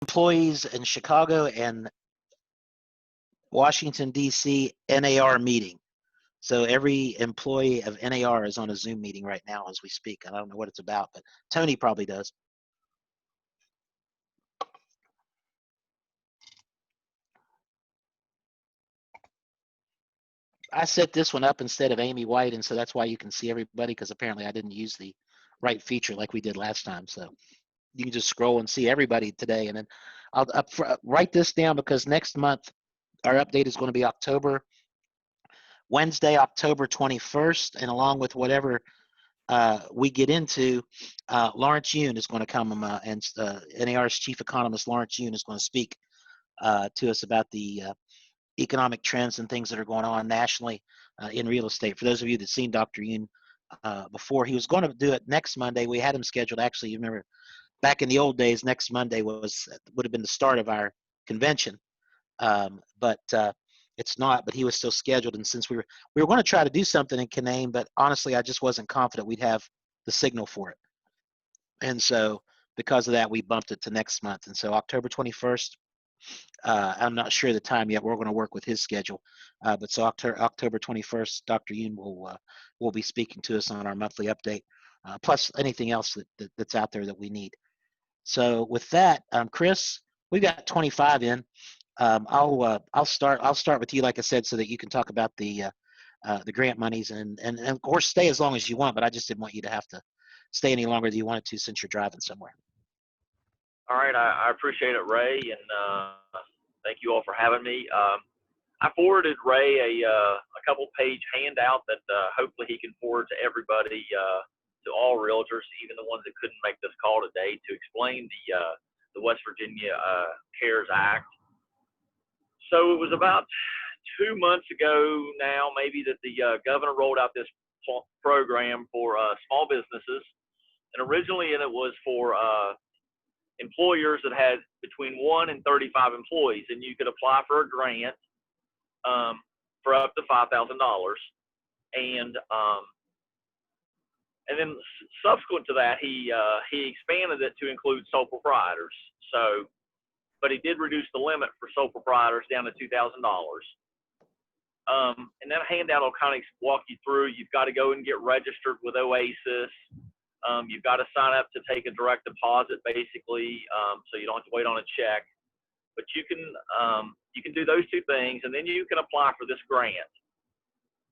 employees in Chicago and Washington, D.C. NAR meeting. So every employee of NAR is on a Zoom meeting right now as we speak. I don't know what it's about, but Tony probably does. I set this one up instead of Amy White, and so that's why you can see everybody, because apparently I didn't use the right feature like we did last time. So you can just scroll and see everybody today. And then I'll write this down, because next month our update is going to be Wednesday, October 21st, and along with whatever we get into, Lawrence Yoon is going to come, and NAR's chief economist, Lawrence Yoon, is going to speak to us about the economic trends and things that are going on nationally in real estate. For those of you that seen Dr. Yoon before, he was going to do it next Monday. We had him scheduled. Actually, you remember back in the old days, next Monday would have been the start of our convention, but it's not. But he was still scheduled, and since we were going to try to do something in Canaan, but honestly, I just wasn't confident we'd have the signal for it, and so because of that, we bumped it to next month. And so October 21st. I'm not sure the time yet. We're going to work with his schedule, but so October 21st, Dr. Yoon will be speaking to us on our monthly update, plus anything else that's out there that we need. So with that, Chris, we've got 25 in. I'll start with you, like I said, so that you can talk about the grant monies, and of course stay as long as you want. But I just didn't want you to have to stay any longer than you wanted to, since you're driving somewhere. All right, I appreciate it, Ray, and thank you all for having me. I forwarded Ray a couple-page handout that hopefully he can forward to everybody, to all realtors, even the ones that couldn't make this call today, to explain the West Virginia CARES Act. So it was about 2 months ago now, maybe, that the governor rolled out this program for small businesses, and originally it was for employers that had between 1 and 35 employees, and you could apply for a grant for up to $5,000. And then subsequent to that, he expanded it to include sole proprietors. So, but he did reduce the limit for sole proprietors down to $2,000. And that handout will kind of walk you through. You've got to go and get registered with Oasis. You've got to sign up to take a direct deposit, basically, so you don't have to wait on a check. But you can do those two things, and then you can apply for this grant.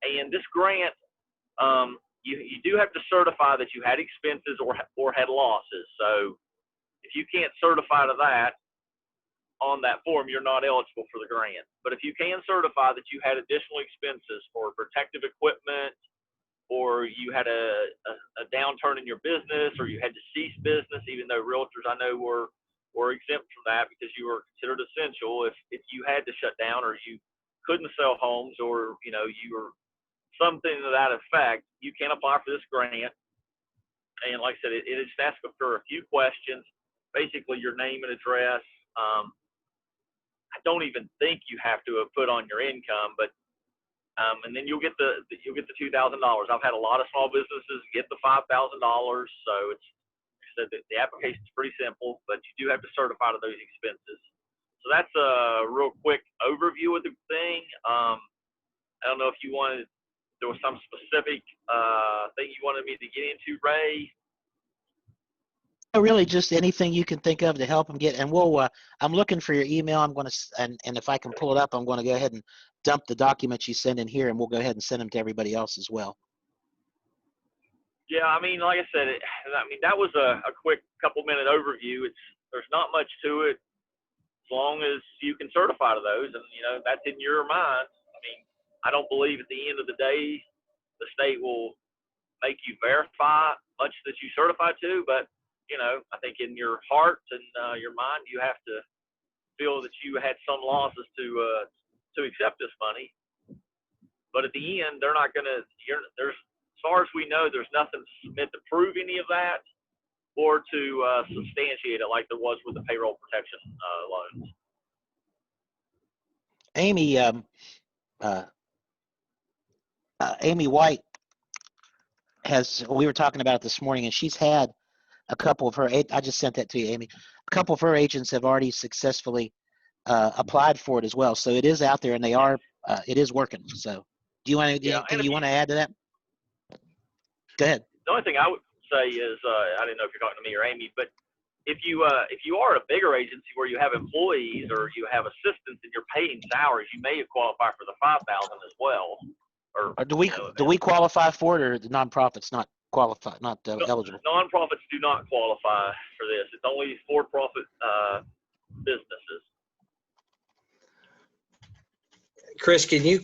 And this grant, you do have to certify that you had expenses or had losses. So if you can't certify to that on that form, you're not eligible for the grant. But if you can certify that you had additional expenses for protective equipment, or you had a downturn in your business, or you had to cease business, even though realtors I know were exempt from that because you were considered essential. If you had to shut down, or you couldn't sell homes, or you were something to that effect, you can apply for this grant. And like I said, it just asks for a few questions, basically your name and address. I don't even think you have to have put on your income, but and then you'll get the $2,000. I've had a lot of small businesses get the $5,000, so it's, like I said, the application is pretty simple, but you do have to certify to those expenses. So that's a real quick overview of the thing. I don't know if there was some specific thing you wanted me to get into, Ray. Really, just anything you can think of to help them get. And I'm looking for your email. I'm going to, and if I can pull it up, I'm going to go ahead and dump the documents you send in here, and we'll go ahead and send them to everybody else as well. Yeah, I mean, like I said, that was a quick couple-minute overview. There's not much to it, as long as you can certify to those, and that's in your mind. I mean, I don't believe at the end of the day the state will make you verify much that you certify to, but I think in your heart and your mind, you have to feel that you had some losses to accept this money. But at the end, they're not going to. As far as we know, there's nothing to submit to prove any of that, or to substantiate it like there was with the payroll protection loans. Amy White we were talking about it this morning, and she's had a couple of her, I just sent that to you, Amy. A couple of her agents have already successfully applied for it as well. So it is out there, and they are, it is working. So do you want Yeah, anything you want to add to that? Go ahead. the only thing I would say is, I didn't know if you're talking to me or Amy, but if you are at a bigger agency where you have employees or you have assistants and you're paying salaries, you may qualify for the 5,000 as well. Or do we qualify for it, or the nonprofits not qualify, not eligible? Nonprofits do not qualify for this. It's only for-profit businesses. Chris, can you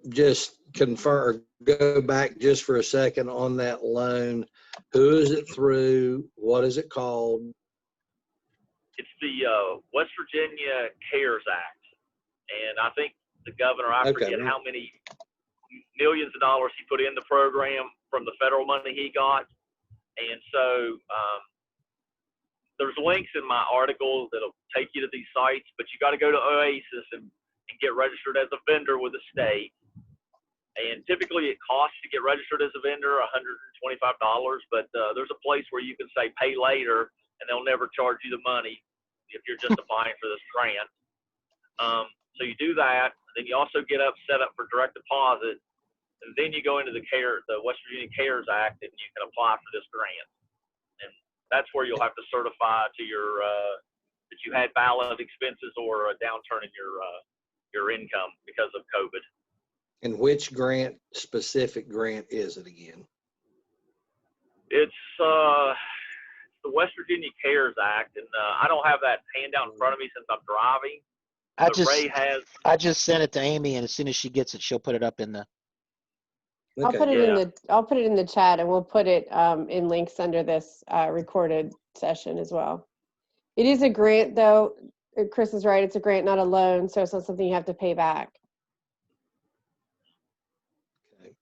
just confirm or go back just for a second on that loan? Who is it through? What is it called? It's the West Virginia CARES Act. And I think the governor, I forget how many millions of dollars he put in the program from the federal money he got. And so there's links in my article that'll take you to these sites, but you got to go to Oasis and get registered as a vendor with the state. And typically it costs to get registered as a vendor $125, but there's a place where you can say pay later and they'll never charge you the money if you're just applying for this grant. So you do that, and then you also get set up for direct deposit, and then you go into the West Virginia CARES Act, and you can apply for this grant. And that's where you'll have to certify to your that you had valid expenses or a downturn in your income because of COVID. And which specific grant is it again? It's the West Virginia CARES Act, and I don't have that handout in front of me since I'm driving. I just sent it to Amy, and as soon as she gets it, she'll put it up in the. Okay. I'll put it in the chat, and we'll put it in links under this recorded session as well. It is a grant, though. Chris is right. It's a grant, not a loan, so it's not something you have to pay back. Okay.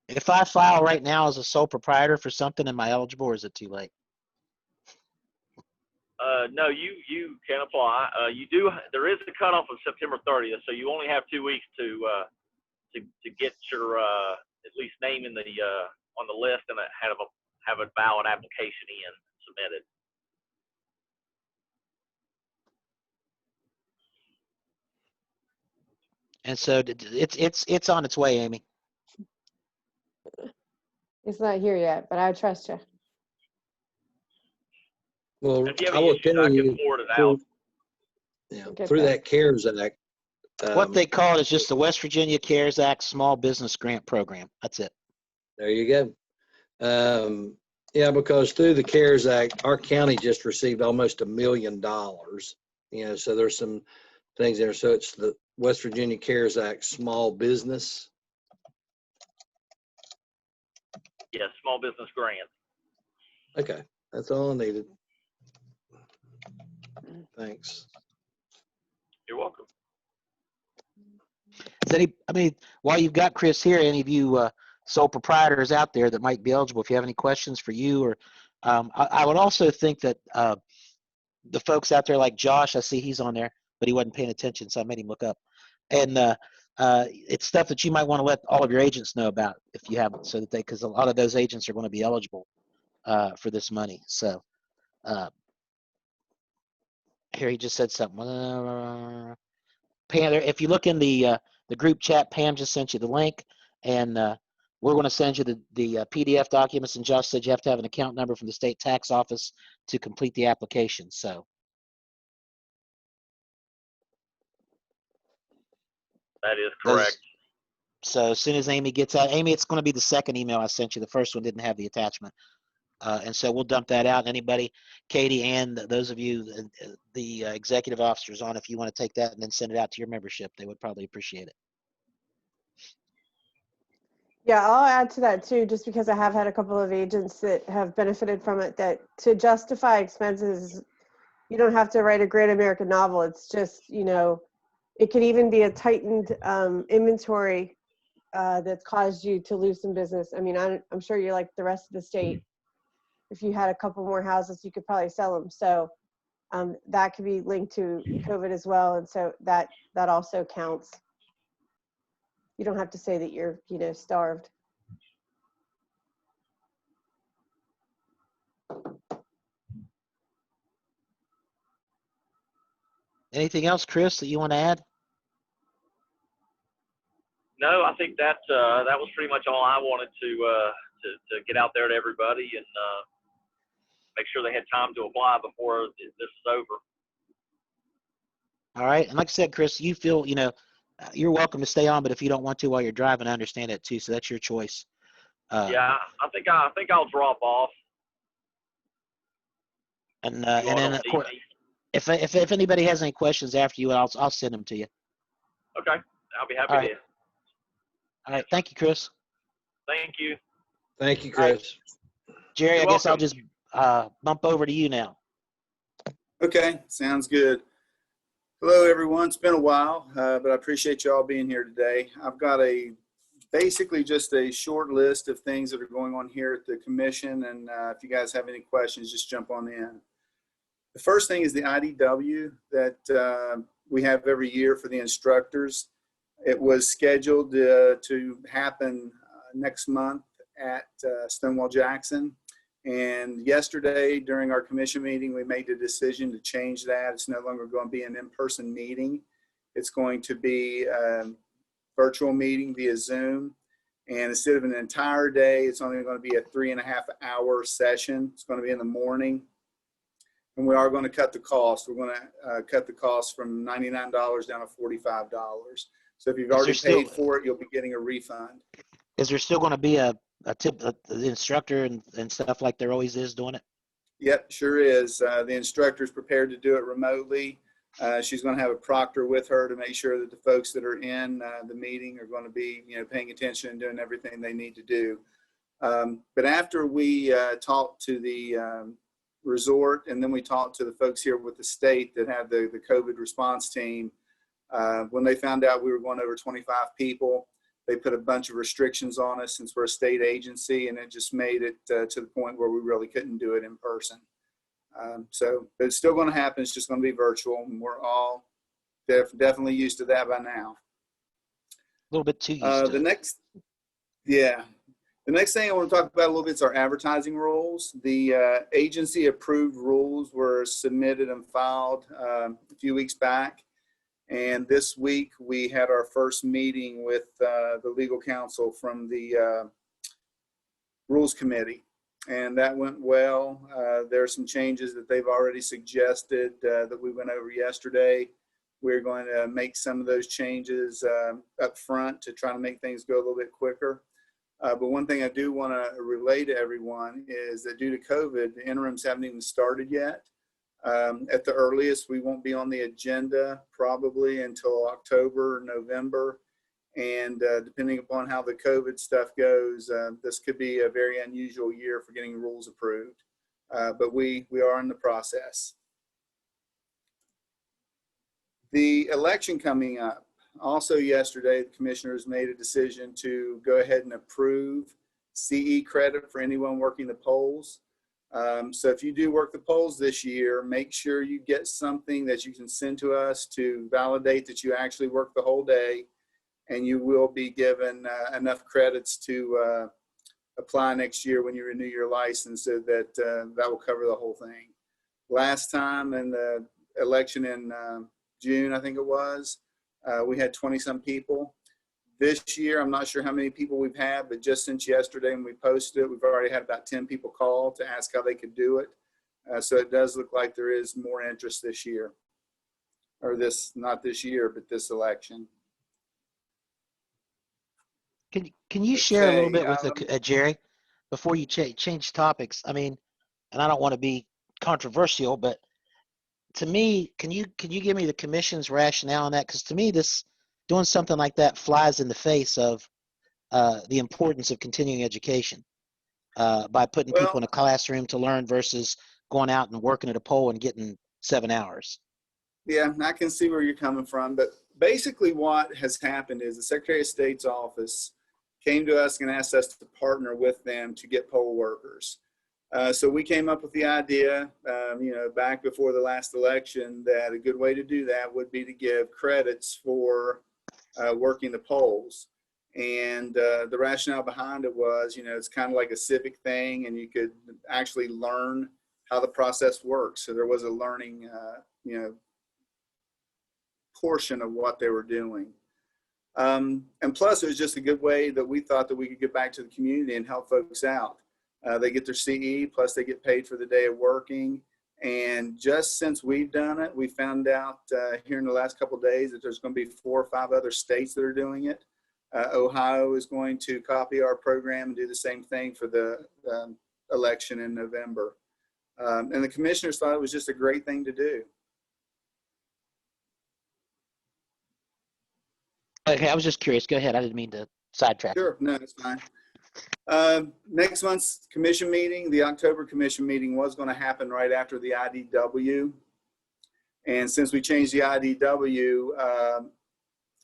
If I file right now as a sole proprietor for something, am I eligible, or is it too late? No, you can apply. There is a cutoff of September 30th, so you only have 2 weeks to get your at least name in the on the list and have a valid application submitted. And so it's on its way, Amy. It's not here yet, but I trust you. Well, if you have I any will issues, tell I can you forward it out. Yeah, through that CARES Act. What they call it is just the West Virginia CARES Act Small Business Grant Program. That's it. There you go. Yeah, because through the CARES Act, our county just received almost $1 million. You know, so there's some things there. So it's the West Virginia CARES Act Small Business. Yeah, small business grant. Okay, that's all I needed. Thanks. You're welcome. While you've got Chris here, any of you sole proprietors out there that might be eligible, if you have any questions for you, or I would also think that the folks out there like Josh, I see he's on there, but he wasn't paying attention, so I made him look up. And it's stuff that you might want to let all of your agents know about if you haven't, so that because a lot of those agents are going to be eligible for this money. So here he just said something. Pam, if you look in the group chat, Pam just sent you the link, and we're going to send you the PDF documents. And Josh said you have to have an account number from the state tax office to complete the application. So that is correct. So as soon as Amy gets out, Amy, it's going to be the second email I sent you. The first one didn't have the attachment. And so we'll dump that out. Anybody, Katie, and those of you, the executive officers on, if you want to take that and then send it out to your membership, they would probably appreciate it. Yeah, I'll add to that too, just because I have had a couple of agents that have benefited from it, that to justify expenses, you don't have to write a great American novel. It's just, you know, it could even be a tightened inventory that's caused you to lose some business. I mean, I'm sure you're like the rest of the state. If you had a couple more houses, you could probably sell them. So that could be linked to COVID as well. And so that also counts. You don't have to say that you're, you know, starved. Anything else, Chris, that you want to add? No, I think that was pretty much all I wanted to get out there to everybody and make sure they had time to apply before this is over. All right. And like I said, Chris, you feel, you're welcome to stay on, but if you don't want to while you're driving, I understand that too. So that's your choice. Yeah, I think I'll drop off. And then of course, if anybody has any questions after you, I'll send them to you. Okay, I'll be happy All right. to. All right. Thank you, Chris. Thank you. Thank you, Chris. Jerry, You're I guess I'll welcome. just bump over to you now. Okay, sounds good. Hello, everyone. It's been a while, but I appreciate you all being here today. I've got basically just a short list of things that are going on here at the commission, and if you guys have any questions, just jump on in. The first thing is the IDW that we have every year for the instructors. It was scheduled to happen next month at Stonewall Jackson. And yesterday during our commission meeting, we made the decision to change that. It's no longer going to be an in-person meeting. It's going to be a virtual meeting via Zoom. And instead of an entire day, it's only going to be a 3.5-hour session. It's going to be in the morning. And we are going to cut the cost. We're going to cut the cost from $99 down to $45. So if you've already paid for it, you'll be getting a refund. Is there still going to be the instructor and stuff like there always is doing it? Yep, sure is. The instructor is prepared to do it remotely. She's going to have a proctor with her to make sure that the folks that are in the meeting are going to be, paying attention and doing everything they need to do. But after we talked to the resort, and then we talked to the folks here with the state that have the COVID response team, when they found out we were going over 25 people, they put a bunch of restrictions on us since we're a state agency, and it just made it to the point where we really couldn't do it in person. But it's still going to happen. It's just going to be virtual, and we're all definitely used to that by now. A little bit too used to it. The next thing I want to talk about a little bit is our advertising rules. The agency approved rules were submitted and filed a few weeks back. And this week we had our first meeting with the legal counsel from the Rules Committee, and that went well. There are some changes that they've already suggested that we went over yesterday. We're going to make some of those changes up front to try to make things go a little bit quicker. But one thing I do want to relay to everyone is that due to COVID, the interims haven't even started yet. At the earliest, we won't be on the agenda probably until October, November. And depending upon how the COVID stuff goes, this could be a very unusual year for getting rules approved. But we are in the process. The election coming up. Also yesterday, the commissioners made a decision to go ahead and approve CE credit for anyone working the polls. So if you do work the polls this year, make sure you get something that you can send to us to validate that you actually worked the whole day, and you will be given enough credits to apply next year when you renew your license, so that that will cover the whole thing. Last time in the election in June, I think it was, we had 20-some people. This year, I'm not sure how many people we've had, but just since yesterday when we posted it, we've already had about 10 people call to ask how they could do it. So it does look like there is more interest this year, or not this year, but this election. Can you share a little bit with Jerry before you change topics? I mean, and I don't want to be controversial, but to me, can you give me the commission's rationale on that? Because to me, doing something like that flies in the face of the importance of continuing education by putting people in a classroom to learn versus going out and working at a poll and getting 7 hours. Yeah, I can see where you're coming from. But basically what has happened is the Secretary of State's office came to us and asked us to partner with them to get poll workers. So we came up with the idea, back before the last election, that a good way to do that would be to give credits for working the polls. And the rationale behind it was, it's kind of like a civic thing, and you could actually learn how the process works. So there was a learning, portion of what they were doing. And plus, it was just a good way that we thought that we could get back to the community and help folks out. They get their CE, plus they get paid for the day of working. And just since we've done it, we found out here in the last couple of days that there's going to be 4 or 5 other states that are doing it. Ohio is going to copy our program and do the same thing for the election in November. And the commissioners thought it was just a great thing to do. Okay, I was just curious. Go ahead. I didn't mean to sidetrack. Sure, no, it's fine. Next month's commission meeting, the October commission meeting, was going to happen right after the IDW. And since we changed the IDW,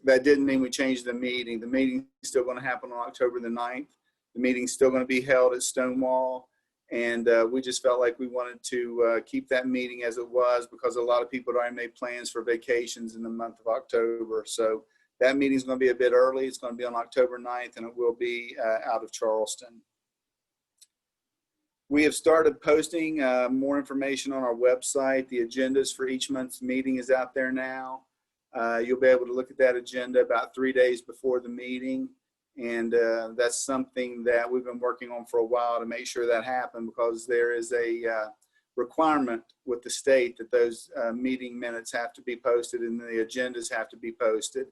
that didn't mean we changed the meeting. The meeting's still going to happen on October the 9th. The meeting's still going to be held at Stonewall. And we just felt like we wanted to keep that meeting as it was, because a lot of people had already made plans for vacations in the month of October. So that meeting's going to be a bit early. It's going to be on October 9th, and it will be out of Charleston. We have started posting more information on our website. The agendas for each month's meeting is out there now. You'll be able to look at that agenda about 3 days before the meeting. And that's something that we've been working on for a while to make sure that happens, because there is a requirement with the state that those meeting minutes have to be posted and the agendas have to be posted.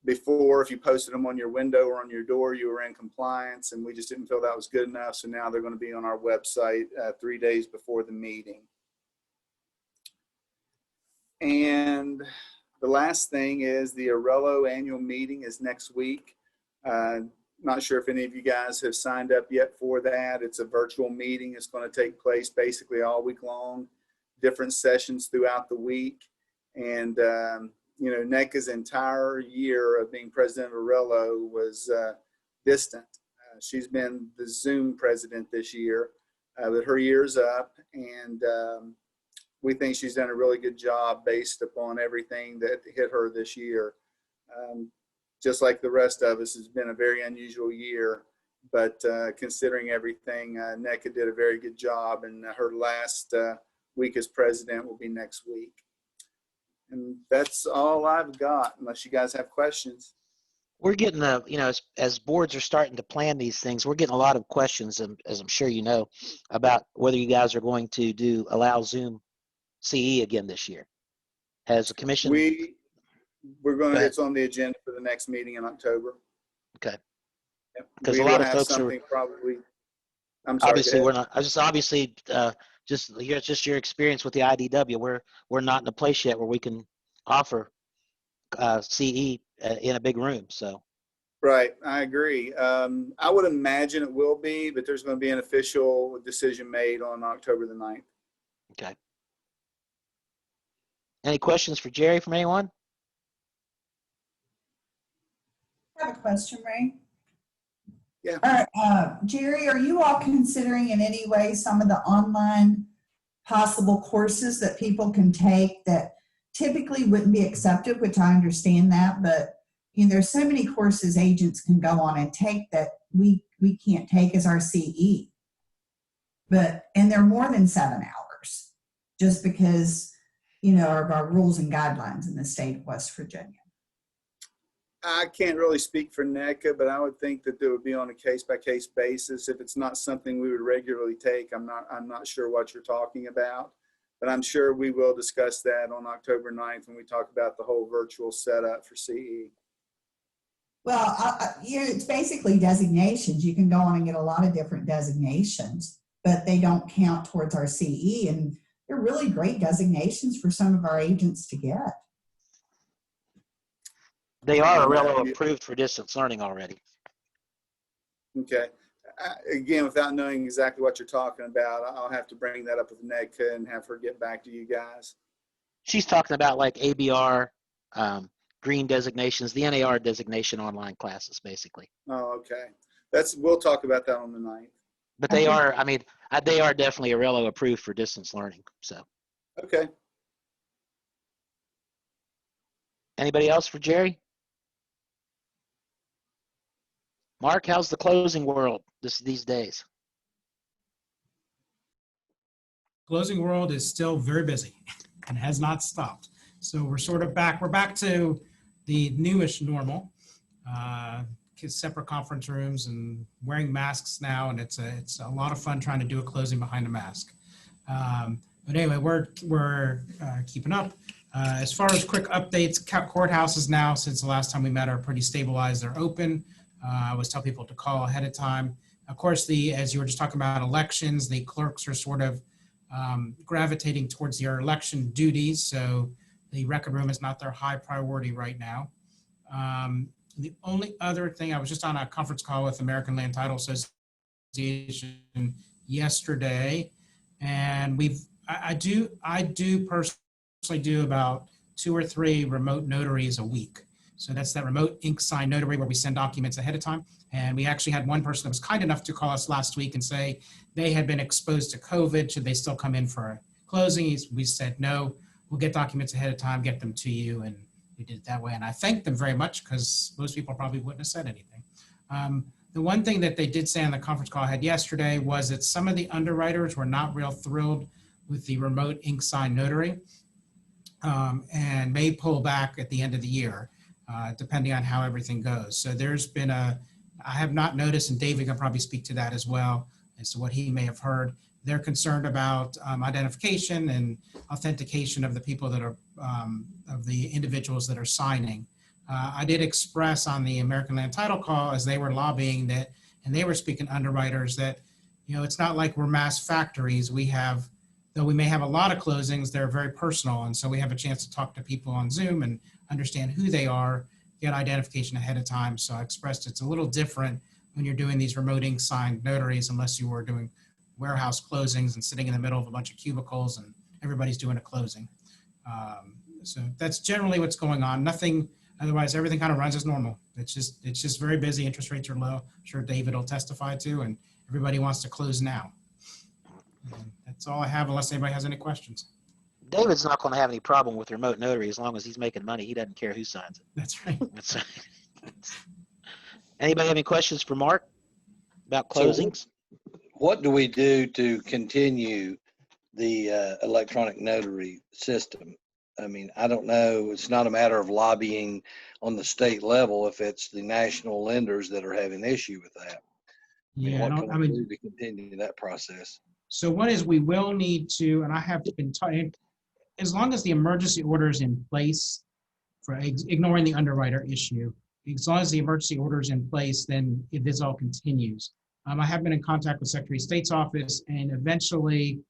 Before, if you posted them on your window or on your door, you were in compliance, and we just didn't feel that was good enough. So now they're going to be on our website 3 days before the meeting. And the last thing is the Arello annual meeting is next week. Not sure if any of you guys have signed up yet for that. It's a virtual meeting. It's going to take place basically all week long, different sessions throughout the week. And you know, NECA's entire year of being president of Arello was distant. She's been the Zoom president this year, but her year's up, and we think she's done a really good job based upon everything that hit her this year. Just like the rest of us, it's been a very unusual year, but considering everything, NECA did a very good job, and her last week as president will be next week. And that's all I've got, unless you guys have questions. We're getting you know, as boards are starting to plan these things, we're getting a lot of questions, as I'm sure you know, about whether you guys are going to allow Zoom CE again this year. Has the commission? We're going to, it's on the agenda for the next meeting in October. Okay. Because a lot of folks are probably. I'm sorry. Obviously, we're not. I just obviously just your experience with the IDW. We're not in a place yet where we can offer CE in a big room. So. Right, I agree. I would imagine it will be, but there's going to be an official decision made on October the 9th. Okay. Any questions for Jerry from anyone? I have a question, Ray. Yeah. Jerry, are you all considering in any way some of the online possible courses that people can take that typically wouldn't be accepted, which I understand that, but you know, there's so many courses agents can go on and take that we can't take as our CE. And they're more than 7 hours, just because, you know, of our rules and guidelines in the state of West Virginia. I can't really speak for NECA, but I would think that there would be on a case-by-case basis. If it's not something we would regularly take, I'm not sure what you're talking about, but I'm sure we will discuss that on October 9th when we talk about the whole virtual setup for CE. Well, you know, it's basically designations. You can go on and get a lot of different designations, but they don't count towards our CE, and they're really great designations for some of our agents to get. They are Arello approved for distance learning already. Okay. Again, without knowing exactly what you're talking about, I'll have to bring that up with NECA and have her get back to you guys. She's talking about like ABR, green designations, the NAR designation online classes, basically. Oh, okay. We'll talk about that on the 9th. But they are, I mean, they are definitely Arello approved for distance learning. So. Okay. Anybody else for Jerry? Mark, how's the closing world these days? Closing world is still very busy and has not stopped. So we're sort of back. We're back to the newish normal. Separate conference rooms and wearing masks now, and it's a lot of fun trying to do a closing behind a mask. But anyway, we're keeping up. As far as quick updates, courthouses now, since the last time we met, are pretty stabilized. They're open. I always tell people to call ahead of time. Of course, as you were just talking about elections, the clerks are sort of gravitating towards their election duties. So the record room is not their high priority right now. The only other thing, I was just on a conference call with American Land Title Association yesterday, and I do personally do about 2 or 3 remote notaries a week. So that's that remote ink sign notary where we send documents ahead of time. And we actually had one person that was kind enough to call us last week and say they had been exposed to COVID. Should they still come in for a closing? We said, no, we'll get documents ahead of time, get them to you. And we did it that way. And I thanked them very much because most people probably wouldn't have said anything. The one thing that they did say on the conference call I had yesterday was that some of the underwriters were not real thrilled with the remote ink sign notary and may pull back at the end of the year, depending on how everything goes. So there's been I have not noticed, and David can probably speak to that as well, as to what he may have heard. They're concerned about identification and authentication of the people that are, of the individuals that are signing. I did express on the American Land Title call as they were lobbying that, and they were speaking to underwriters that, it's not like we're mass factories. Though we may have a lot of closings, they're very personal. And so we have a chance to talk to people on Zoom and understand who they are, get identification ahead of time. So I expressed it's a little different when you're doing these remote ink signed notaries, unless you were doing warehouse closings and sitting in the middle of a bunch of cubicles and everybody's doing a closing. So that's generally what's going on. Nothing, otherwise everything kind of runs as normal. It's just very busy. Interest rates are low. I'm sure David will testify to, and everybody wants to close now. And that's all I have, unless anybody has any questions. David's not going to have any problem with remote notary as long as he's making money. He doesn't care who signs it. That's right. Anybody have any questions for Mark about closings? So what do we do to continue the electronic notary system? I mean, I don't know. It's not a matter of lobbying on the state level if it's the national lenders that are having an issue with that. Yeah, what can we do to continue that process? So one is we will need to, and I have been talking, as long as the emergency order is in place, for ignoring the underwriter issue, as long as the emergency order is in place, then this all continues. I have been in contact with Secretary of State's office, and eventually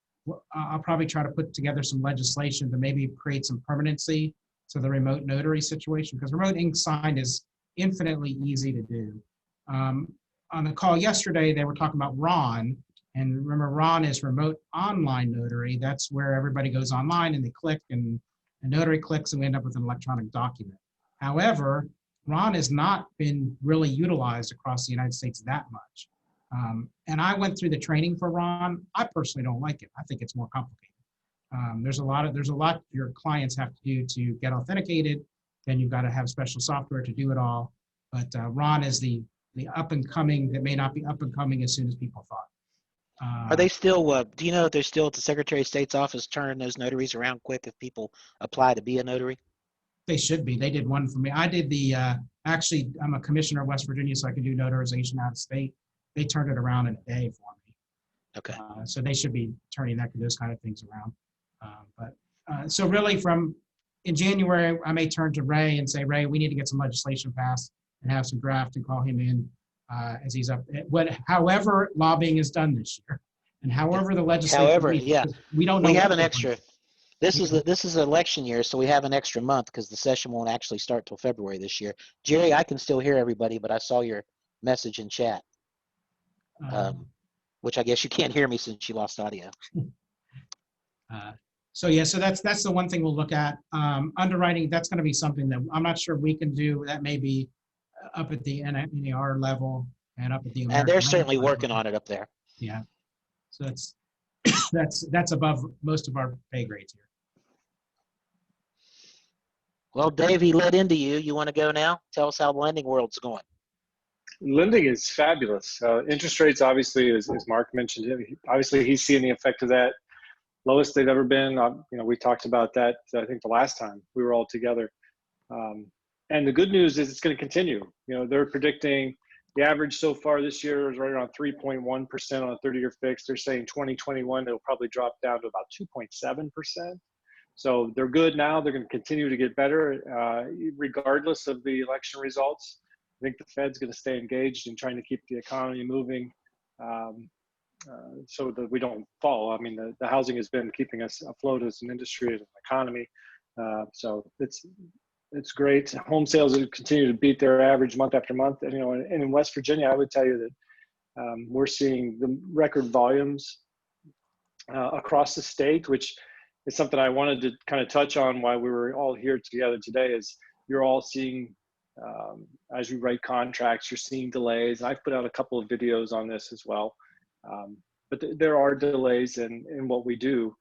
I'll probably try to put together some legislation to maybe create some permanency to the remote notary situation, because remote ink sign is infinitely easy to do. On the call yesterday, they were talking about RON, and remember, RON is remote online notary. That's where everybody goes online and they click, and a notary clicks, and we end up with an electronic document. However, RON has not been really utilized across the United States that much. And I went through the training for RON. I personally don't like it. I think it's more complicated. There's a lot your clients have to do to get authenticated. Then you've got to have special software to do it all. But RON is the up and coming that may not be up and coming as soon as people thought. Are they still, do you know if they're still at the Secretary of State's office turning those notaries around quick if people apply to be a notary? They should be. They did one for me. I did actually, I'm a commissioner of West Virginia, so I can do notarization out of state. They turned it around in a day for me. Okay. So they should be turning those kind of things around. So really in January, I may turn to Ray and say, Ray, we need to get some legislation passed and have some draft and call him in as he's up. However lobbying is done this year, and however the legislation. However, yeah, we don't know. We have an extra. This is election year, so we have an extra month because the session won't actually start till February this year. Jerry, I can still hear everybody, but I saw your message in chat, which I guess you can't hear me since you lost audio. So yeah, so that's the one thing we'll look at. Underwriting, that's going to be something that I'm not sure we can do. That may be up at the NAR level and up at the American and they're Land certainly level. working on it up there. Yeah, so that's above most of our pay grades here. Well, Dave, he led into you. You want to go now? Tell us how the lending world's going. Lending is fabulous. Interest rates, obviously, as Mark mentioned, obviously he's seeing the effect of that lowest they've ever been. You know, we talked about that, I think the last time we were all together. And the good news is it's going to continue. You know, they're predicting the average so far this year is right around 3.1% on a 30-year fix. They're saying 2021, it'll probably drop down to about 2.7%. So they're good now. They're going to continue to get better regardless of the election results. I think the Fed's going to stay engaged in trying to keep the economy moving so that we don't fall. I mean, the housing has been keeping us afloat as an industry, as an economy. So it's great. Home sales continue to beat their average month after month. And, you know, and in West Virginia, I would tell you that we're seeing the record volumes across the state, which is something I wanted to kind of touch on while we were all here together today. Is you're all seeing, as you write contracts, you're seeing delays. I've put out a couple of videos on this as well. But there are delays in what we do.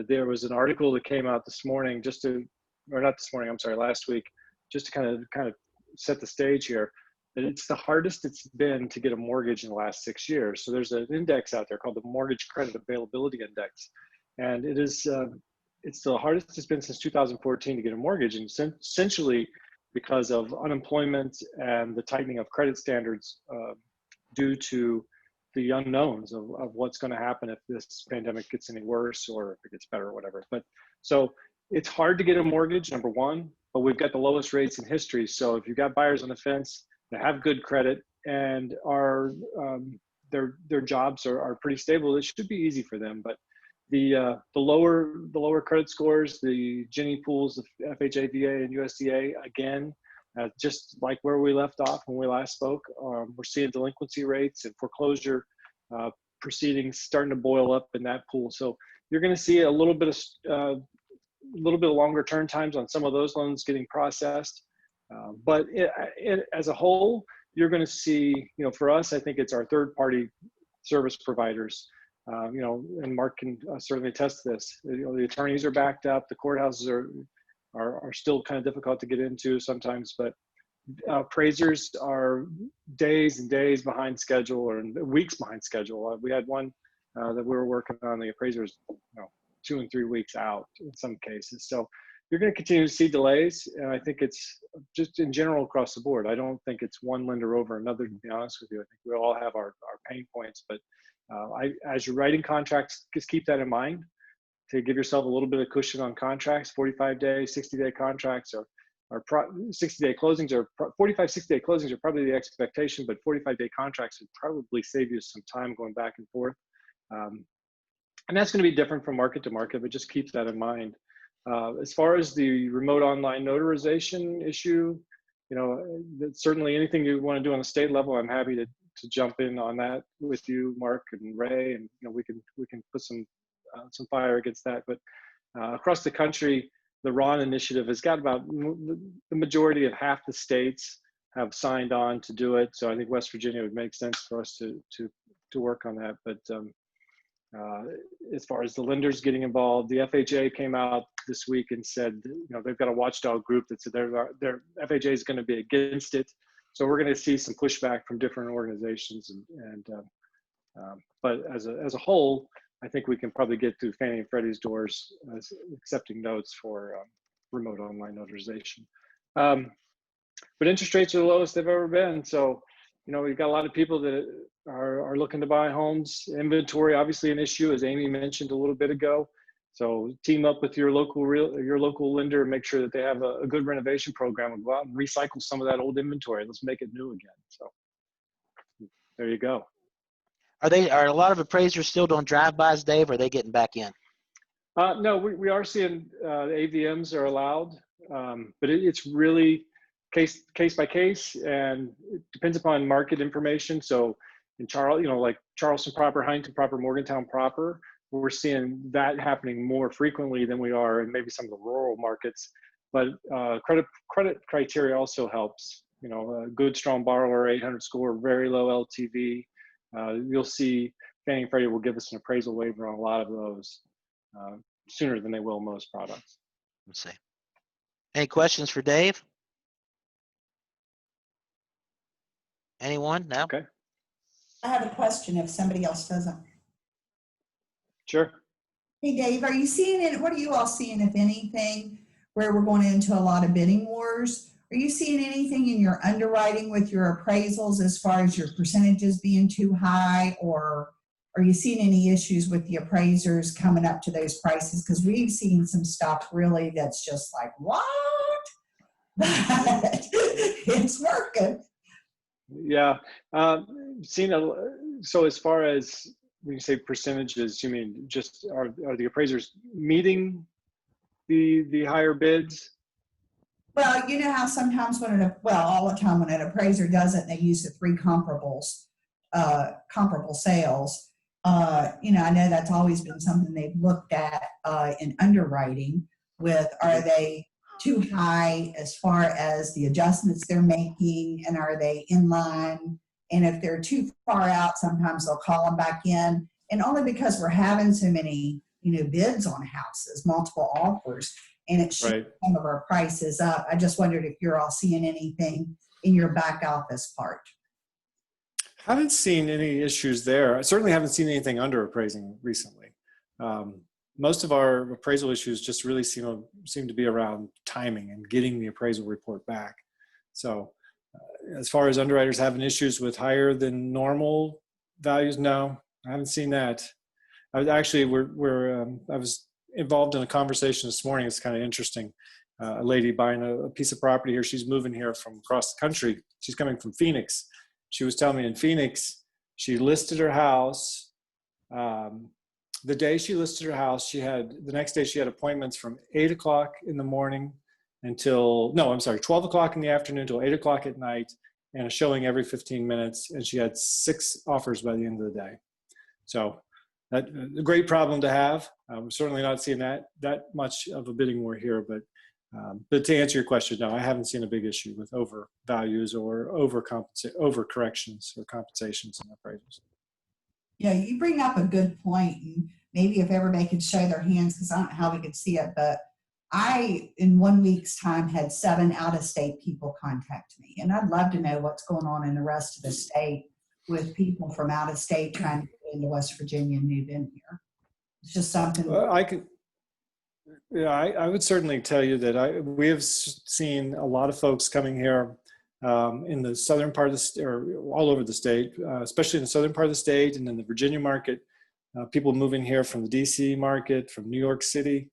There was an article that came out this morning, last week, just to kind of set the stage here. That it's the hardest it's been to get a mortgage in the last 6 years. So there's an index out there called the Mortgage Credit Availability Index, and it is it's the hardest it's been since 2014 to get a mortgage, and essentially because of unemployment and the tightening of credit standards due to the unknowns of what's going to happen if this pandemic gets any worse or if it gets better or whatever. But so it's hard to get a mortgage, number one, but we've got the lowest rates in history. So if you've got buyers on the fence that have good credit and are their jobs are pretty stable, it should be easy for them. But the lower credit scores, the Ginnie pools, the FHA, VA, and USDA, again, just like where we left off when we last spoke, we're seeing delinquency rates and foreclosure proceedings starting to boil up in that pool. So you're going to see a little bit of longer turn times on some of those loans getting processed. But as a whole, you're going to see, you know, for us, I think it's our third-party service providers. You know, and Mark can certainly attest to this. You know, the attorneys are backed up. The courthouses are still kind of difficult to get into sometimes, but appraisers are days and days behind schedule or weeks behind schedule. We had one that we were working on. The appraisers, you know, 2 and 3 weeks out in some cases. So you're going to continue to see delays, and I think it's just in general across the board. I don't think it's one lender over another, to be honest with you. I think we all have our pain points, but as you're writing contracts, just keep that in mind to give yourself a little bit of cushion on contracts. 45-day, 60-day contracts are 60-day closings are 45, 60-day closings are probably the expectation, but 45-day contracts would probably save you some time going back and forth. And that's going to be different from market to market, but just keep that in mind. As far as the remote online notarization issue, you know, certainly anything you want to do on the state level, I'm happy to jump in on that with you, Mark and Ray, and you know, we can put some fire against that. But across the country, the RON initiative has got about the majority of half the states have signed on to do it. So I think West Virginia would make sense for us to work on that. But as far as the lenders getting involved, the FHA came out this week and said, you know, they've got a watchdog group that said their FHA is going to be against it. So we're going to see some pushback from different organizations, but as a whole, I think we can probably get through Fannie and Freddie's doors as accepting notes for remote online notarization. But interest rates are the lowest they've ever been. So, you know, we've got a lot of people that are looking to buy homes. Inventory, obviously an issue, as Amy mentioned a little bit ago. So team up with your local lender and make sure that they have a good renovation program and go out and recycle some of that old inventory. Let's make it new again. So there you go. Are a lot of appraisers still doing drive-bys, Dave, or are they getting back in? No, we are seeing AVMs are allowed, but it's really case by case, and it depends upon market information. So in like Charleston proper, Huntington proper, Morgantown proper, we're seeing that happening more frequently than we are in maybe some of the rural markets. But credit criteria also helps. You know, a good strong borrower, 800 score, very low LTV. You'll see Fannie and Freddie will give us an appraisal waiver on a lot of those sooner than they will most products. Let's see. Any questions for Dave? Anyone? No? I have a question if somebody else doesn't. Sure. Hey, Dave, are you seeing it? What are you all seeing, if anything, where we're going into a lot of bidding wars? Are you seeing anything in your underwriting with your appraisals as far as your percentages being too high, or are you seeing any issues with the appraisers coming up to those prices? Because we've seen some stuff really that's just like, what? But it's working. Yeah. So as far as when you say percentages, you mean just are the appraisers meeting the higher bids? Well, you know how sometimes all the time when an appraiser does it, they use the three comparables, comparable sales. I know that's always been something they've looked at in underwriting with, are they too high as far as the adjustments they're making, and are they in line? And if they're too far out, sometimes they'll call them back in. And only because we're having so many, bids on houses, multiple offers, and it should Right. some of our prices up. I just wondered if you're all seeing anything in your back office part. Haven't seen any issues there. I certainly haven't seen anything under appraising recently. Most of our appraisal issues just really seem to be around timing and getting the appraisal report back. So as far as underwriters having issues with higher than normal values, no, I haven't seen that. I was involved in a conversation this morning. It's kind of interesting. A lady buying a piece of property here. She's moving here from across the country. She's coming from Phoenix. She was telling me in Phoenix, she listed her house. The day she listed her house, the next day she had appointments from 8 o'clock in the morning until 12 o'clock in the afternoon until 8 o'clock at night, and a showing every 15 minutes. And she had 6 offers by the end of the day. So that's a great problem to have. We're certainly not seeing that much of a bidding war here, but to answer your question, no, I haven't seen a big issue with overvalues or overcorrections or compensations in appraisals. Yeah, you bring up a good point, and maybe if everybody could show their hands, because I don't know how we could see it, but I, in 1 week's time, had 7 out-of-state people contact me, and I'd love to know what's going on in the rest of the state with people from out of state trying to get into West Virginia and move in here. It's just something. Well, I would certainly tell you that we have seen a lot of folks coming here in the southern part of the state, or all over the state, especially in the southern part of the state and in the Virginia market. People moving here from the DC market, from New York City,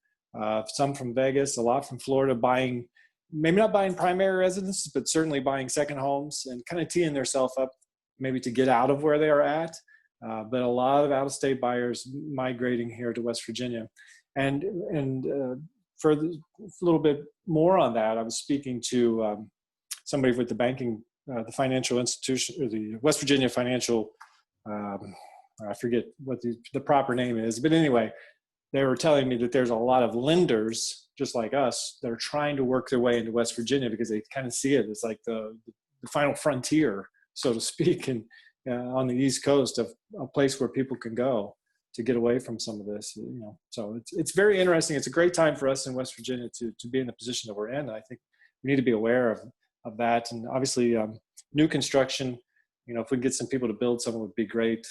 some from Vegas, a lot from Florida, maybe not buying primary residences, but certainly buying second homes and kind of teeing themselves up maybe to get out of where they are at. But a lot of out-of-state buyers migrating here to West Virginia. And for a little bit more on that, I was speaking to somebody with the financial institution, or the West Virginia Financial, I forget what the proper name is, but anyway, they were telling me that there's a lot of lenders, just like us, that are trying to work their way into West Virginia because they kind of see it as like the final frontier, so to speak, and on the East Coast, of a place where people can go to get away from some of this, So it's very interesting. It's a great time for us in West Virginia to be in the position that we're in. I think we need to be aware of that. And obviously, new construction, if we can get some people to build some, it would be great.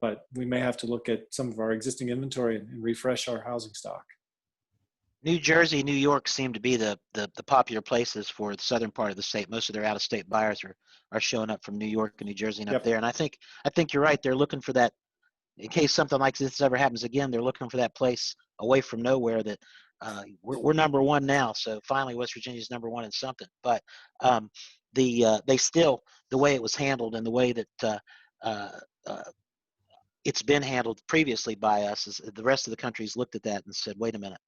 But we may have to look at some of our existing inventory and refresh our housing stock. New Jersey, New York seem to be the popular places for the southern part of the state. Most of their out-of-state buyers are showing up from New York and New Jersey and up there. And I think you're right. They're looking for that, in case something like this ever happens again. They're looking for that place away from nowhere that we're number one now. So finally, West Virginia's number one in something. But they still, the way it was handled and the way that it's been handled previously by us, is the rest of the country's looked at that and said, wait a minute.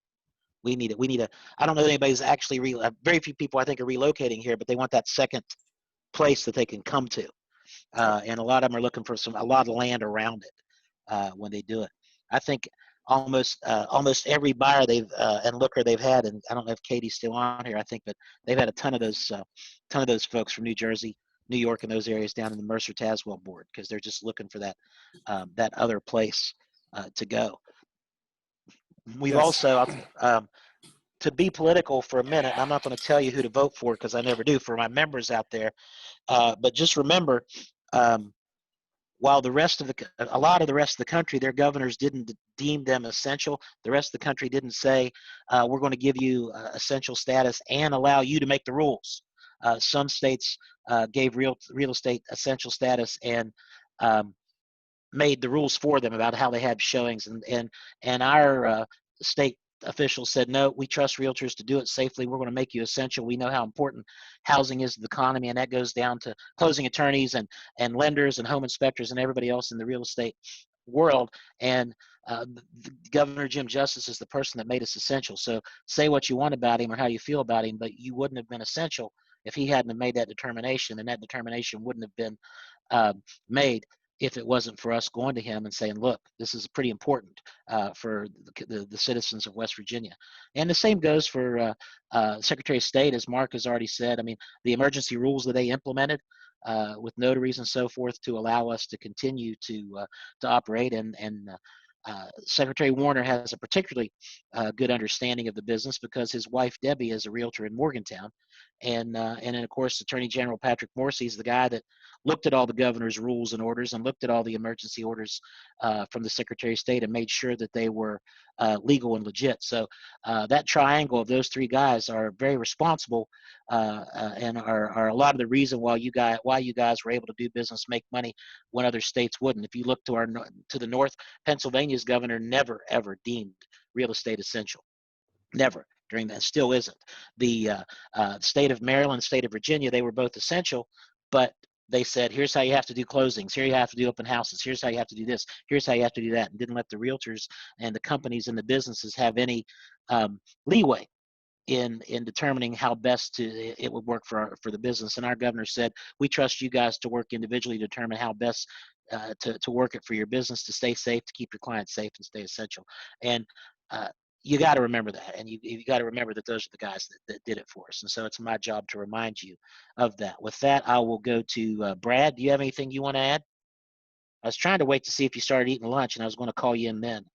We need I don't know that anybody's actually, very few people I think are relocating here, but they want that second place that they can come to. And a lot of them are looking for a lot of land around it when they do it. I think almost every buyer and looker they've had, and I don't know if Katie's still on here, I think, but they've had a ton of those folks from New Jersey, New York, and those areas down in the Mercer-Tazewell board, because they're just looking for that other place to go. We've also, to be political for a minute, I'm not going to tell you who to vote for because I never do, for my members out there, but just remember, while a lot of the rest of the country, their governors didn't deem them essential. The rest of the country didn't say, we're going to give you essential status and allow you to make the rules. Some states gave real estate essential status and made the rules for them about how they had showings, and our state officials said, no, we trust realtors to do it safely. We're going to make you essential. We know how important housing is to the economy, and that goes down to closing attorneys and lenders and home inspectors and everybody else in the real estate world. And Governor Jim Justice is the person that made us essential. So say what you want about him or how you feel about him, but you wouldn't have been essential if he hadn't have made that determination, and that determination wouldn't have been made if it wasn't for us going to him and saying, look, this is pretty important for the citizens of West Virginia. And the same goes for Secretary of State, as Mark has already said. I mean, the emergency rules that they implemented with notaries and so forth to allow us to continue to operate. And Secretary Warner has a particularly good understanding of the business because his wife, Debbie, is a realtor in Morgantown. And then, of course, Attorney General Patrick Morsi is the guy that looked at all the governor's rules and orders and looked at all the emergency orders from the Secretary of State and made sure that they were legal and legit. So that triangle of those three guys are very responsible and are a lot of the reason why you guys were able to do business, make money when other states wouldn't. If you look to the north, Pennsylvania's governor never ever deemed real estate essential. Never. During that, still isn't. The state of Maryland, state of Virginia, they were both essential, but they said, here's how you have to do closings, here you have to do open houses, here's how you have to do this, here's how you have to do that, and didn't let the realtors and the companies and the businesses have any leeway in determining how best it would work for the business. And our governor said, we trust you guys to work individually to determine how best to work it for your business, to stay safe, to keep your clients safe, and stay essential. And you got to remember that, and you got to remember that those are the guys that did it for us. And so it's my job to remind you of that. With that, I will go to Brad. Do you have anything you want to add? I was trying to wait to see if you started eating lunch, and I was going to call you in then.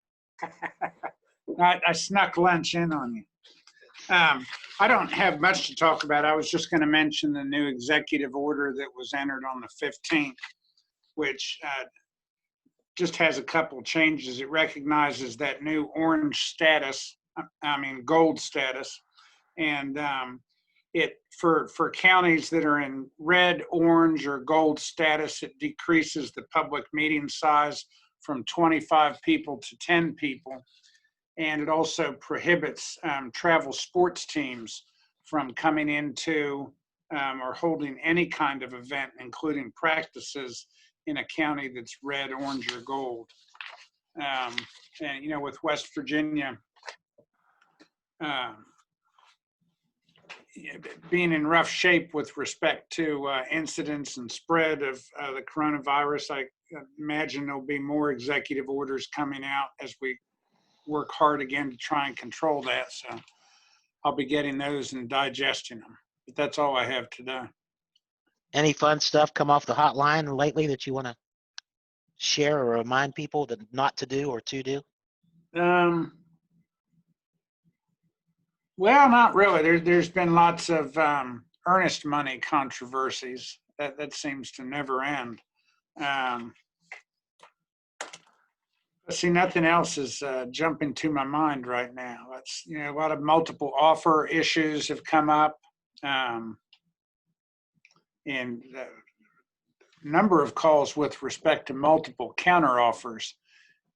I snuck lunch in on you. I don't have much to talk about. I was just going to mention the new executive order that was entered on the 15th, which just has a couple changes. It recognizes that new orange status, gold status, and it for counties that are in red, orange, or gold status, it decreases the public meeting size from 25 people to 10 people, and it also prohibits travel sports teams from coming into or holding any kind of event, including practices, in a county that's red, orange, or gold. And with West Virginia being in rough shape with respect to incidents and spread of the coronavirus, I imagine there'll be more executive orders coming out as we work hard again to try and control that. So I'll be getting those and digesting them. But that's all I have today. Any fun stuff come off the hotline lately that you want to share or remind people that not to do or to do? Well, not really. There's been lots of earnest money controversies. That seems to never end. See, nothing else is jumping to my mind right now. That's a lot of multiple offer issues have come up, and number of calls with respect to multiple counter offers.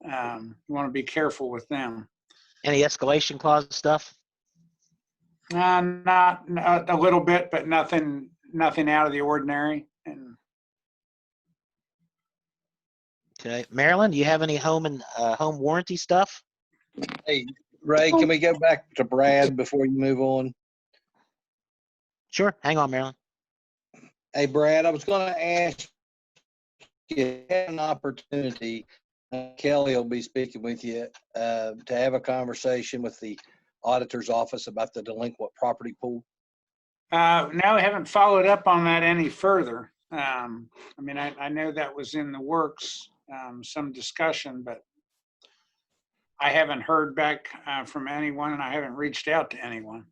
You want to be careful with them. Any escalation clause stuff? Not a little bit, but nothing out of the ordinary. And okay, Marilyn, do you have any home and home warranty stuff? Hey, Ray, can we go back to Brad before you move on? Sure. Hang on, Marilyn. Hey, Brad, I was going to ask you an opportunity. Kelly will be speaking with you to have a conversation with the auditor's office about the delinquent property pool. No, I haven't followed up on that any further. I know that was in the works, some discussion, but I haven't heard back from anyone, and I haven't reached out to anyone.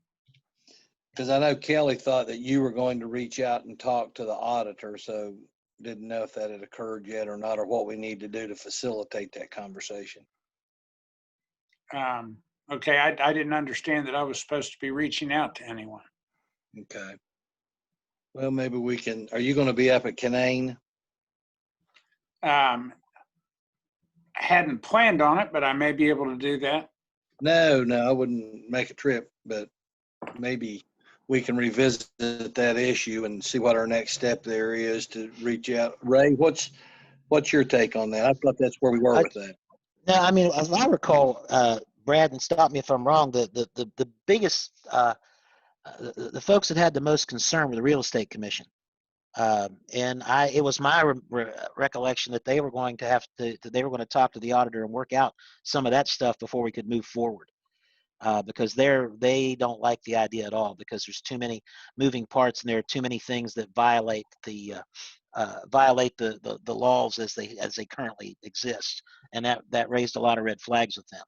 Because I know Kelly thought that you were going to reach out and talk to the auditor, so didn't know if that had occurred yet or not, or what we need to do to facilitate that conversation. Okay, I didn't understand that I was supposed to be reaching out to anyone. Okay. Well, maybe we can, are you going to be up at Canaan? I hadn't planned on it, but I may be able to do that. No, I wouldn't make a trip, but maybe we can revisit that issue and see what our next step there is to reach out. Ray, what's your take on that? I thought that's where we were with that. No, I mean, as I recall, Brad, and stop me if I'm wrong, the biggest, the folks that had the most concern were the real estate commission. And it was my recollection that they were going to have to, they were going to talk to the auditor and work out some of that stuff before we could move forward. Because they don't like the idea at all, because there's too many moving parts and there are too many things that violate the laws as they currently exist, and that raised a lot of red flags with them.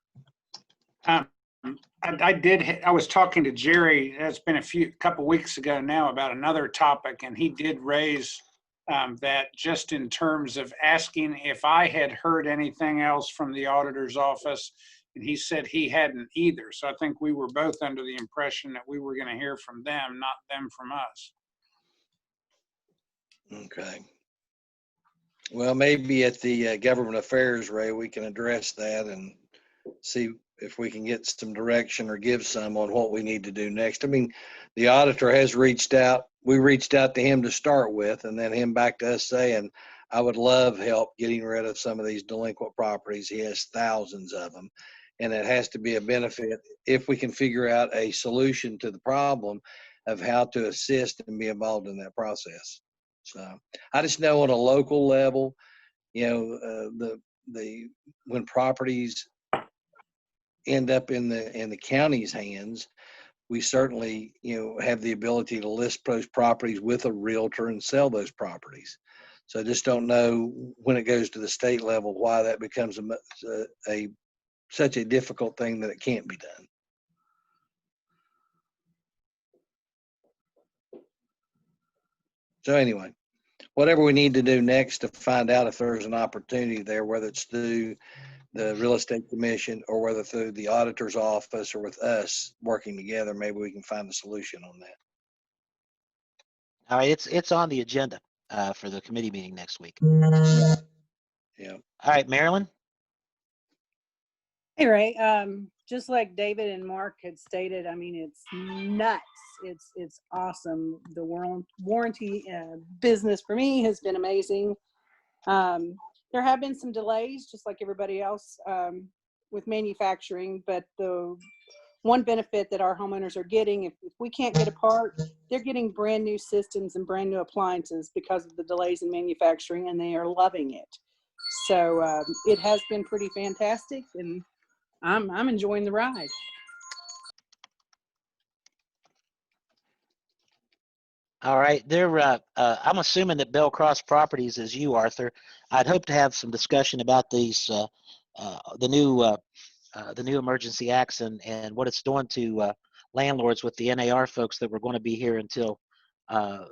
I was talking to Jerry. That's been a couple weeks ago now about another topic, and he did raise that just in terms of asking if I had heard anything else from the auditor's office. And he said he hadn't either. So I think we were both under the impression that we were going to hear from them, not them from us. Okay. Well, maybe at the government affairs, Ray, we can address that and see if we can get some direction or give some on what we need to do next. I mean, the auditor has reached out. We reached out to him to start with, and then him back to us saying, I would love help getting rid of some of these delinquent properties. He has thousands of them. And it has to be a benefit if we can figure out a solution to the problem of how to assist and be involved in that process. So I just know on a local level, when properties end up in the county's hands, we certainly have the ability to list those properties with a realtor and sell those properties. So I just don't know when it goes to the state level why that becomes such a difficult thing that it can't be done. So anyway, whatever we need to do next to find out if there's an opportunity there, whether it's through the real estate commission or whether through the auditor's office or with us working together, maybe we can find a solution on that. All right, it's on the agenda for the committee meeting next week. Yeah. All right, Marilyn. Hey, Ray, just like David and Mark had stated, I mean, it's nuts. It's awesome. The warranty business for me has been amazing. There have been some delays, just like everybody else with manufacturing, but the one benefit that our homeowners are getting, if we can't get a part, they're getting brand new systems and brand new appliances because of the delays in manufacturing, and they are loving it. So it has been pretty fantastic, and I'm enjoying the ride. All right, I'm assuming that Bell Cross Properties is you, Arthur. I'd hope to have some discussion about these the new emergency acts and what it's doing to landlords with the NAR folks that were going to be here until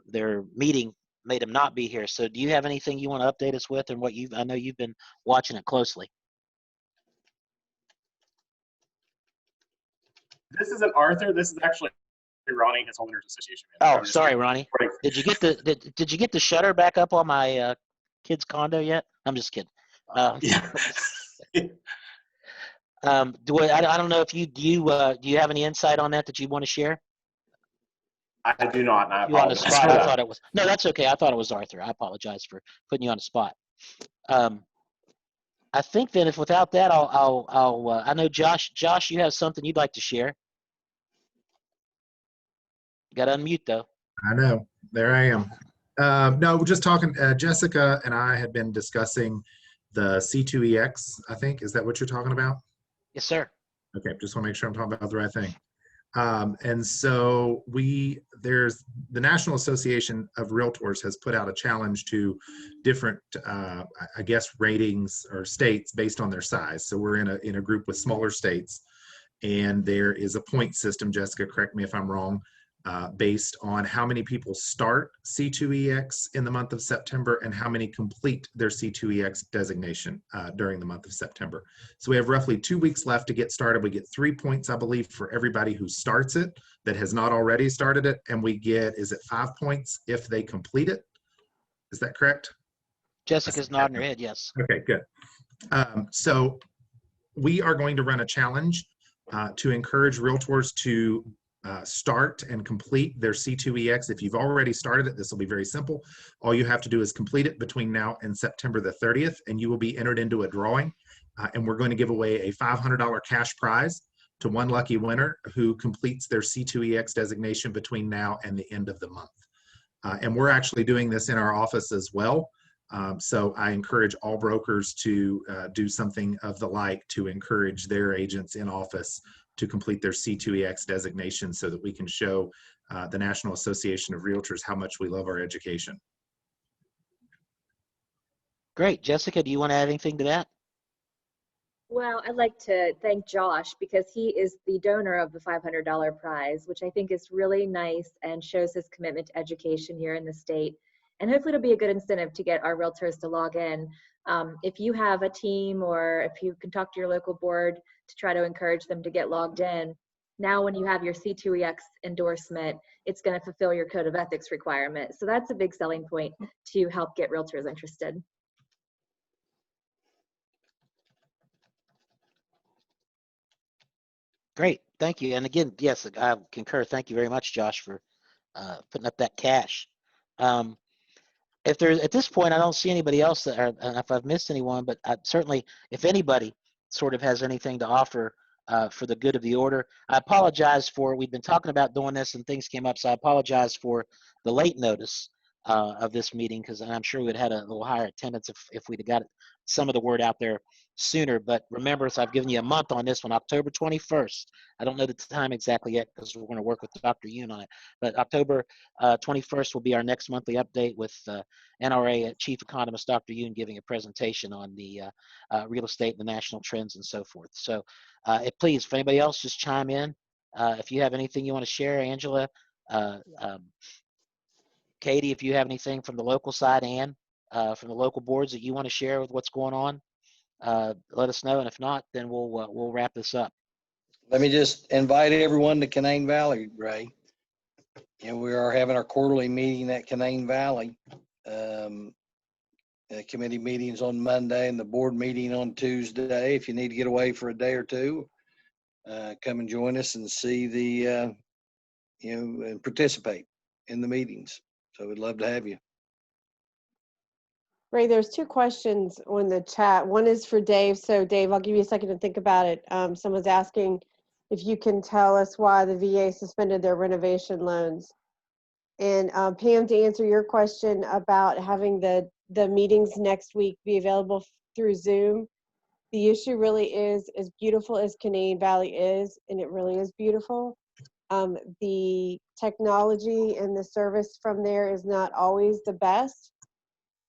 their meeting made them not be here. So do you have anything you want to update us with, and I know you've been watching it closely. This isn't Arthur. This is actually Ronnie, his homeowners association. Oh, sorry, Ronnie. Did you get the shutter back up on my kid's condo yet? I'm just kidding. Yeah. I don't know if do you have any insight on that you want to share? I do not. And I you on the apologize spot. for I that. thought it was no. That's okay. I thought it was Arthur. I apologize for putting you on the spot. I think that if without that, I know Josh. Josh, you have something you'd like to share. Got to unmute though. I know. There I am. No, we're just talking. Jessica and I had been discussing the C2EX. I think is that what you're talking about? Yes, sir. Okay, just want to make sure I'm talking about the right thing. And so there's the National Association of Realtors has put out a challenge to different, I guess, ratings or states based on their size. So we're in a group with smaller states, and there is a point system. Jessica, correct me if I'm wrong, based on how many people start C2EX in the month of September and how many complete their C2EX designation during the month of September. So we have roughly 2 weeks left to get started. We get 3 points, I believe, for everybody who starts it that has not already started it. And we get, is it 5 points if they complete it? Is that correct? Jessica's nodding her head, yes. Okay, good. So we are going to run a challenge to encourage realtors to start and complete their C2EX. If you've already started it, this will be very simple. All you have to do is complete it between now and September the 30th, and you will be entered into a drawing. And we're going to give away a $500 cash prize to one lucky winner who completes their C2EX designation between now and the end of the month. And we're actually doing this in our office as well. So I encourage all brokers to do something of the like to encourage their agents in office to complete their C2EX designation so that we can show the National Association of Realtors how much we love our education. Great. Jessica, do you want to add anything to that? Well, I'd like to thank Josh because he is the donor of the $500 prize, which I think is really nice and shows his commitment to education here in the state. And hopefully it'll be a good incentive to get our realtors to log in. If you have a team or if you can talk to your local board to try to encourage them to get logged in, now when you have your C2EX endorsement, it's going to fulfill your code of ethics requirement. So that's a big selling point to help get realtors interested. Great, thank you. And again, yes, I concur. Thank you very much, Josh, for putting up that cash. If there's at this point, I don't see anybody else that, or if I've missed anyone, but certainly if anybody sort of has anything to offer for the good of the order, I apologize for, we've been talking about doing this and things came up, so I apologize for the late notice of this meeting, because I'm sure we'd had a little higher attendance if we'd have got some of the word out there sooner. But remember, so I've given you a month on this one, October 21st. I don't know the time exactly yet because we're going to work with Dr. Yoon on it. But October 21st will be our next monthly update with NRA Chief Economist Dr. Yoon giving a presentation on the real estate and the national trends and so forth. So please, if anybody else, just chime in. If you have anything you want to share, Angela, Katie, if you have anything from the local side and from the local boards that you want to share with what's going on, let us know. And if not, then we'll wrap this up. Let me just invite everyone to Canaan Valley, Ray. And we are having our quarterly meeting at Canaan Valley. Committee meetings on Monday and the board meeting on Tuesday. If you need to get away for a day or two, come and join us and see the, and participate in the meetings. So we'd love to have you. Ray, there's two questions on the chat. One is for Dave. So Dave, I'll give you a second to think about it. Someone's asking if you can tell us why the VA suspended their renovation loans. And Pam, to answer your question about having the meetings next week be available through Zoom, the issue really is, as beautiful as Canaan Valley is, and it really is beautiful, the technology and the service from there is not always the best.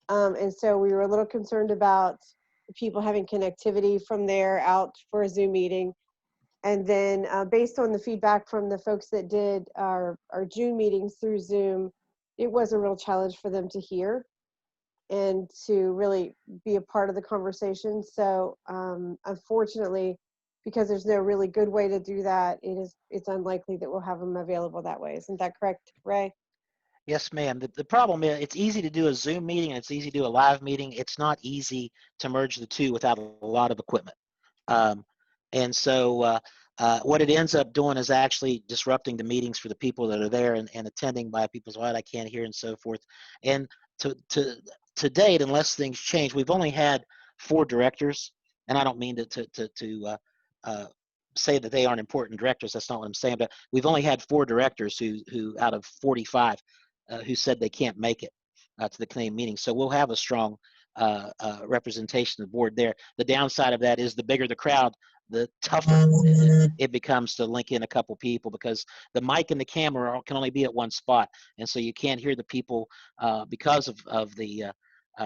And so we were a little concerned about people having connectivity from there out for a Zoom meeting. And then based on the feedback from the folks that did our June meetings through Zoom, it was a real challenge for them to hear and to really be a part of the conversation. So unfortunately, because there's no really good way to do that, it's unlikely that we'll have them available that way. Isn't that correct, Ray? Yes, ma'am. The problem is it's easy to do a Zoom meeting and it's easy to do a live meeting. It's not easy to merge the two without a lot of equipment. And so what it ends up doing is actually disrupting the meetings for the people that are there and attending by people's, well, I can't hear and so forth. And to date, unless things change, we've only had 4 directors, and I don't mean to say that they aren't important directors. That's not what I'm saying. But we've only had 4 directors who out of 45 who said they can't make it to the Canadian meeting. So we'll have a strong representation of the board there. The downside of that is the bigger the crowd, the tougher it becomes to link in a couple people, because the mic and the camera can only be at one spot, and so you can't hear the people because of the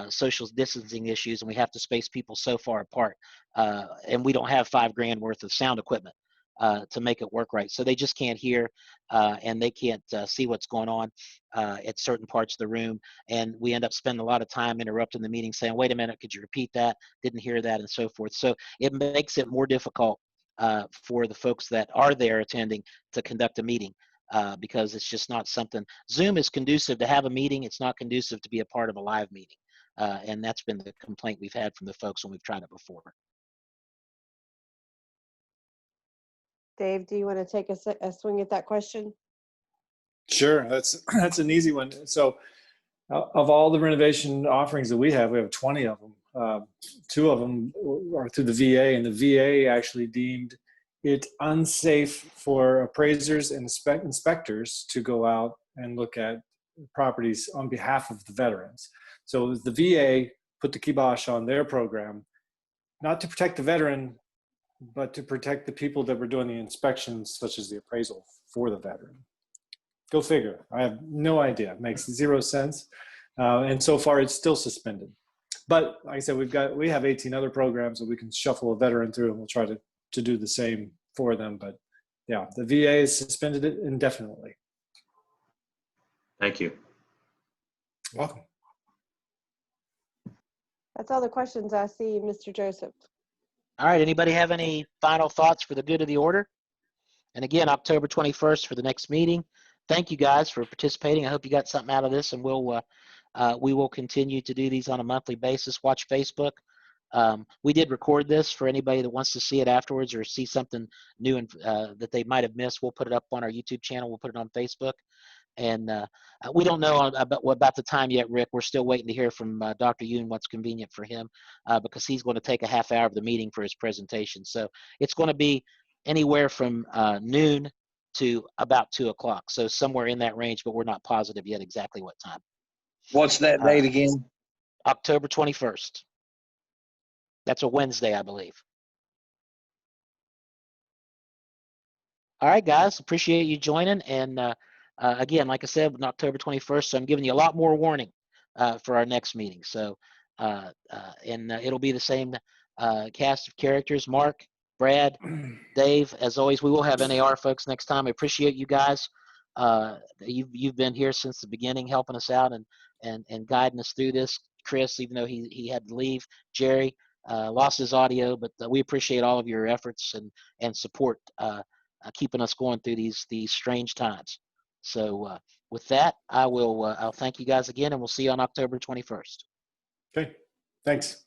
social distancing issues, and we have to space people so far apart, and we don't have $5 grand worth of sound equipment to make it work right. So they just can't hear and they can't see what's going on at certain parts of the room. And we end up spending a lot of time interrupting the meeting saying, wait a minute, could you repeat that? Didn't hear that, and so forth. So it makes it more difficult for the folks that are there attending to conduct a meeting because it's just not something. Zoom is conducive to have a meeting. It's not conducive to be a part of a live meeting. And that's been the complaint we've had from the folks when we've tried it before. Dave, do you want to take a swing at that question? Sure, that's an easy one. So of all the renovation offerings that we have 20 of them. 2 of them are through the VA, and the VA actually deemed it unsafe for appraisers and inspectors to go out and look at properties on behalf of the veterans. So the VA put the kibosh on their program, not to protect the veteran, but to protect the people that were doing the inspections, such as the appraisal for the veteran. Go figure. I have no idea. It makes 0 sense. And so far it's still suspended. But like I said, we have 18 other programs that we can shuffle a veteran through, and we'll try to do the same for them. But yeah, the VA has suspended it indefinitely. Thank you. Welcome. That's all the questions I see, Mr. Joseph. All right, anybody have any final thoughts for the good of the order? And again, October 21st for the next meeting. Thank you guys for participating. I hope you got something out of this, and we will continue to do these on a monthly basis. Watch Facebook. We did record this for anybody that wants to see it afterwards or see something new and that they might have missed. We'll put it up on our YouTube channel. We'll put it on Facebook. And we don't know about the time yet, Rick. We're still waiting to hear from Dr. Yoon what's convenient for him because he's going to take a half hour of the meeting for his presentation. So it's going to be anywhere from noon to about 2 o'clock. So somewhere in that range, but we're not positive yet exactly what time. What's that date again? October 21st. That's a Wednesday, I believe. All right, guys, appreciate you joining. And again, like I said, on October 21st, so I'm giving you a lot more warning for our next meeting. So, it'll be the same cast of characters, Mark, Brad, Dave. As always, we will have NAR folks next time. I appreciate you guys. You've been here since the beginning, helping us out and guiding us through this. Chris, even though he had to leave, Jerry lost his audio, but we appreciate all of your efforts and support keeping us going through these strange times. So with that, I'll thank you guys again, and we'll see you on October 21st. Okay, thanks.